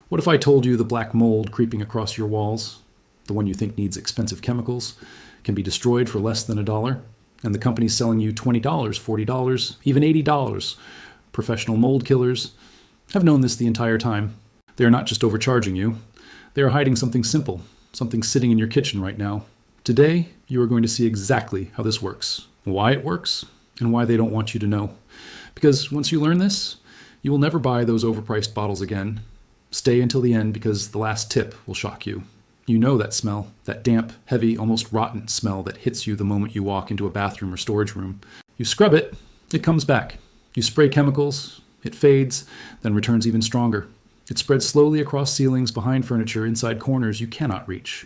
What if I told you the black mold creeping across your walls, the one you think needs expensive chemicals, can be destroyed for less than $1, and the company's selling you $20, $40, even $80? Professional mold killers have known this the entire time. They are not just overcharging you. They are hiding something simple, something sitting in your kitchen right now. Today, you are going to see exactly how this works, why it works, and why they don't want you to know. Because once you learn this, you will never buy those overpriced bottles again. Stay until the end because the last tip will shock you. You know that smell, that damp, heavy, almost rotten smell that hits you the moment you walk into a bathroom or storage room. You scrub it, it comes back. You spray chemicals, it fades, then returns even stronger. It spreads slowly across ceilings, behind furniture, inside corners you cannot reach.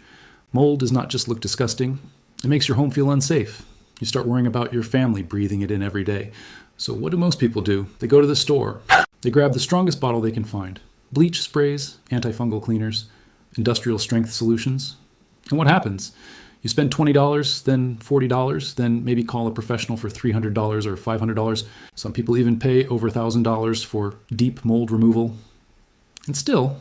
Mold does not just look disgusting, it makes your home feel unsafe. You start worrying about your family breathing it in every day. So what do most people do? They go to the store. They grab the strongest bottle they can find. Bleach sprays, antifungal cleaners, industrial strength solutions. And what happens? You spend $20, then $40, then maybe call a professional for $300 or $500. Some people even pay over $1,000 for deep mold removal. And still,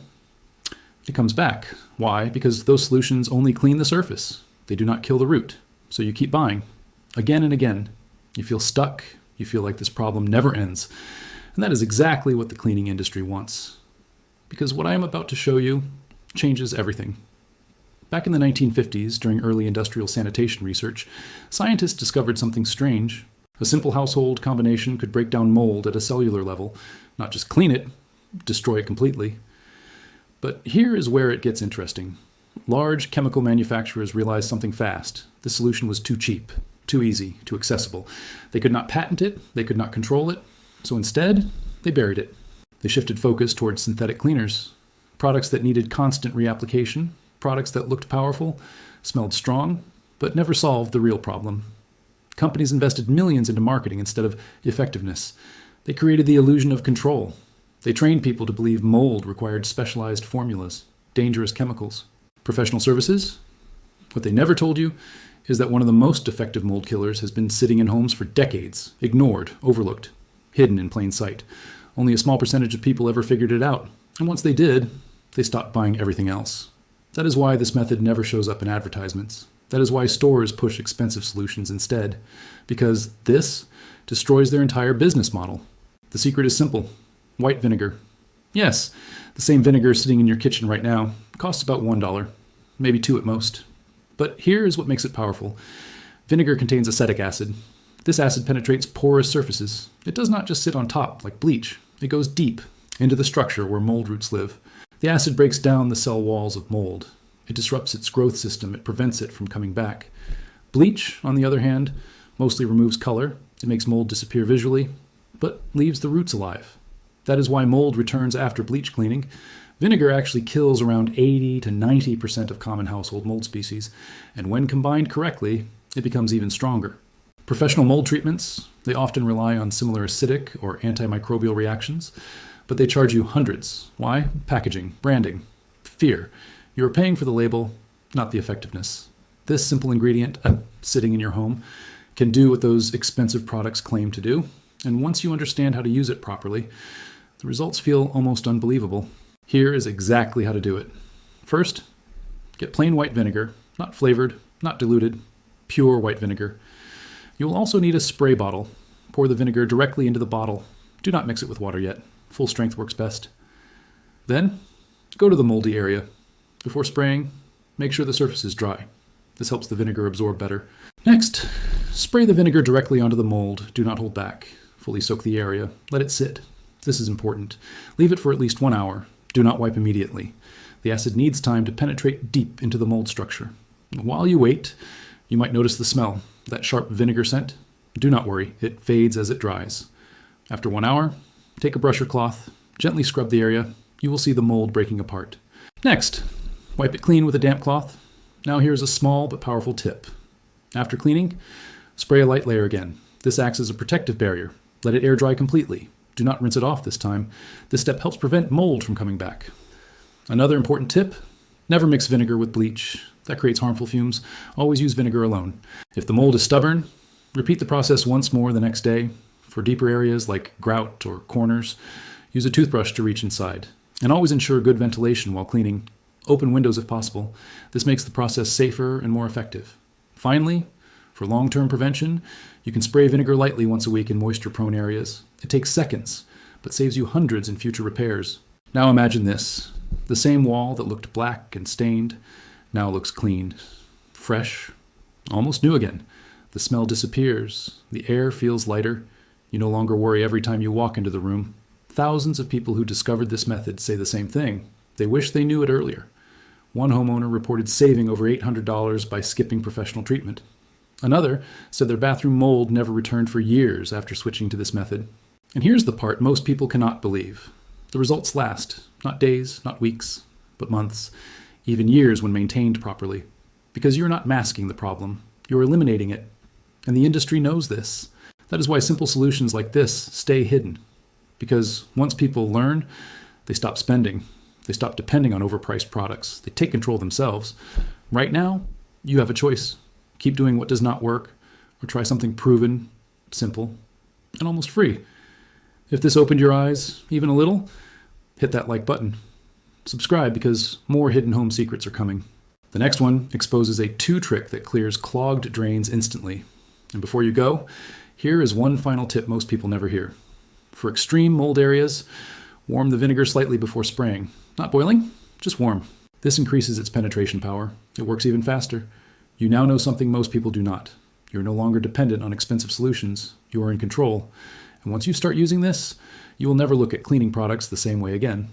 it comes back. Why? Because those solutions only clean the surface. They do not kill the root. So you keep buying. Again and again. You feel stuck. You feel like this problem never ends. And that is exactly what the cleaning industry wants. Because what I am about to show you changes everything. Back in the 1950s, during early industrial sanitation research, scientists discovered something strange. A simple household combination could break down mold at a cellular level, not just clean it, destroy it completely. But here is where it gets interesting. Large chemical manufacturers realized something fast. The solution was too cheap, too easy, too accessible. They could not patent it, they could not control it, so instead, they buried it. They shifted focus towards synthetic cleaners, products that needed constant reapplication, products that looked powerful, smelled strong, but never solved the real problem. Companies invested millions into marketing instead of effectiveness. They created the illusion of control. They trained people to believe mold required specialized formulas, dangerous chemicals. Professional services? What they never told you is that one of the most effective mold killers has been sitting in homes for decades, ignored, overlooked, hidden in plain sight. Only a small percentage of people ever figured it out. And once they did, they stopped buying everything else. That is why this method never shows up in advertisements. That is why stores push expensive solutions instead. Because this destroys their entire business model. The secret is simple. White vinegar. Yes, the same vinegar sitting in your kitchen right now costs about $1, maybe $2 at most. But here is what makes it powerful. Vinegar contains acetic acid. This acid penetrates porous surfaces. It does not just sit on top like bleach. It goes deep into the structure where mold roots live. The acid breaks down the cell walls of mold. It disrupts its growth system. It prevents it from coming back. Bleach, on the other hand, mostly removes color. It makes mold disappear visually, but leaves the roots alive. That is why mold returns after bleach cleaning. Vinegar actually kills around 80 to 90% of common household mold species, and when combined correctly, it becomes even stronger. Professional mold treatments, they often rely on similar acidic or antimicrobial reactions, but they charge you hundreds. Why? Packaging, branding, fear. You are paying for the label, not the effectiveness. This simple ingredient, sitting in your home, can do what those expensive products claim to do, and once you understand how to use it properly, the results feel almost unbelievable. Here is exactly how to do it. First, get plain white vinegar, not flavored, not diluted, pure white vinegar. You will also need a spray bottle. Pour the vinegar directly into the bottle. Do not mix it with water yet. Full strength works best. Then, go to the moldy area. Before spraying, make sure the surface is dry. This helps the vinegar absorb better. Next, spray the vinegar directly onto the mold. Do not hold back. Fully soak the area. Let it sit. This is important. Leave it for at least 1 hour. Do not wipe immediately. The acid needs time to penetrate deep into the mold structure. While you wait, you might notice the smell, that sharp vinegar scent. Do not worry, it fades as it dries. After 1 hour, take a brush or cloth, gently scrub the area. You will see the mold breaking apart. Next, wipe it clean with a damp cloth. Now here's a small but powerful tip. After cleaning, spray a light layer again. This acts as a protective barrier. Let it air dry completely. Do not rinse it off this time. This step helps prevent mold from coming back. Another important tip, never mix vinegar with bleach. That creates harmful fumes. Always use vinegar alone. If the mold is stubborn, repeat the process once more the next day. For deeper areas like grout or corners, use a toothbrush to reach inside. And always ensure good ventilation while cleaning. Open windows if possible. This makes the process safer and more effective. Finally, for long-term prevention, you can spray vinegar lightly once a week in moisture-prone areas. It takes seconds, but saves you hundreds in future repairs. Now imagine this. The same wall that looked black and stained now looks clean, fresh, almost new again. The smell disappears. The air feels lighter. You no longer worry every time you walk into the room. Thousands of people who discovered this method say the same thing. They wish they knew it earlier. One homeowner reported saving over $800 by skipping professional treatment. Another said their bathroom mold never returned for years after switching to this method. And here's the part most people cannot believe. The results last, not days, not weeks, but months, even years when maintained properly. Because you're not masking the problem, you're eliminating it. And the industry knows this. That is why simple solutions like this stay hidden. Because once people learn, they stop spending. They stop depending on overpriced products. They take control themselves. Right now, you have a choice. Keep doing what does not work, or try something proven, simple, and almost free. If this opened your eyes even a little, hit that like button. Subscribe because more hidden home secrets are coming. The next one exposes a 2 trick that clears clogged drains instantly. And before you go, here is one final tip most people never hear. For extreme mold areas, warm the vinegar slightly before spraying. Not boiling, just warm. This increases its penetration power. It works even faster. You now know something most people do not. You're no longer dependent on expensive solutions. You are in control. And once you start using this, you will never look at cleaning products the same way again.